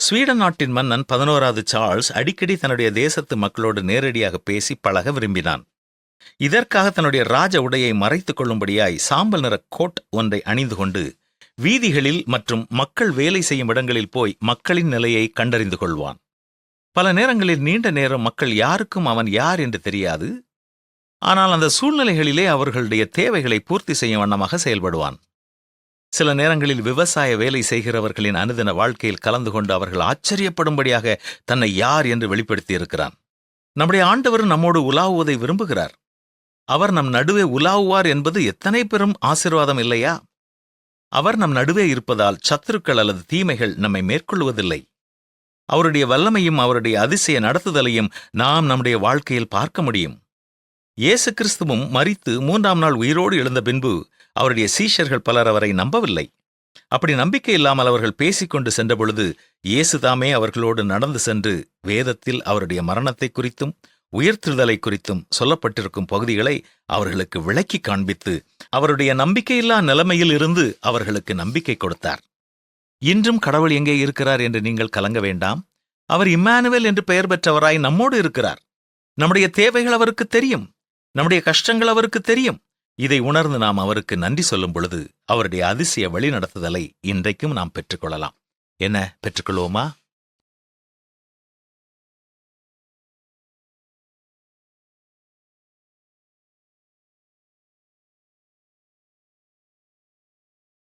Sweden நாட்டின் மன்னன் 11வது Charles அடிக்கடி தன்னுடைய தேசத்து மக்களோடு நேரடியாக பேசி பழக விரும்பினான். இதற்காக தன்னுடைய ராஜ உடையை மறைத்துக் கொள்ளும்படியாய் சாம்பல் நிற கோட் ஒன்றை அணிந்து கொண்டு வீதிகளில் மற்றும் மக்கள் வேலை செய்யும் இடங்களில் போய் மக்களின் நிலையை கண்டறிந்து கொள்வான். பல நேரங்களில் நீண்ட நேரம் மக்கள் யாருக்கும் அவன் யார் என்று தெரியாது. ஆனால் அந்த சூழ்நிலைகளிலே அவர்களுடைய தேவைகளை பூர்த்தி செய்யும் வண்ணமாக செயல்படுவான். சில நேரங்களில் விவசாய வேலை செய்கிறவர்களின் அனுதின வாழ்க்கையில் கலந்து கொண்டு அவர்கள் ஆச்சரியப்படும்படியாக தன்னை யார் என்று வெளிப்படுத்தியிருக்கிறான். நம்முடைய ஆண்டவர் நம்மோடு உலாவுவதை விரும்புகிறார். அவர் நம் நடுவே உலாவுவார் என்பது எத்தனை பெரும் ஆசீர்வாதம் இல்லையா? அவர் நம் நடுவே இருப்பதால் சத்துருக்கள் அல்லது தீமைகள் நம்மை மேற்கொள்வதில்லை. அவருடைய வல்லமையும் அவருடைய அதிசய நடத்துதலையும் நாம் நம்முடைய வாழ்க்கையில் பார்க்க முடியும். இயேசு கிறிஸ்துவும் மரித்து 3ஆம் நாள் உயிரோடு எழுந்த பின்பு அவருடைய சீஷர்கள் பலர் அவரை நம்பவில்லை. அப்படி நம்பிக்கை இல்லாமல் அவர்கள் பேசிக்கொண்டு சென்றபொழுது இயேசுதாமே அவர்களோடு நடந்து சென்று வேதத்தில் அவருடைய மரணத்தை குறித்தும் உயிர்த்தெழுதலை குறித்தும் சொல்லப்பட்டிருக்கும் பகுதிகளை அவர்களுக்கு விளக்கி காண்பித்து அவருடைய நம்பிக்கையில்லா நிலைமையில் இருந்து அவர்களுக்கு நம்பிக்கை கொடுத்தார். இன்றும் கடவுள் எங்கே இருக்கிறார் என்று நீங்கள் கலங்க வேண்டாம். அவர் இம்மானுவேல் என்று பெயர் பெற்றவராய் நம்மோடு இருக்கிறார். நம்முடைய தேவைகள் அவருக்கு தெரியும். நம்முடைய கஷ்டங்கள் அவருக்கு தெரியும். இதை உணர்ந்து நாம் அவருக்கு நன்றி சொல்லும் பொழுது அவருடைய அதிசய வழிநடத்துதலை இன்றைக்கும் நாம் பெற்றுக்கொள்ளலாம். என்ன, பெற்றுக்கொள்வோமா?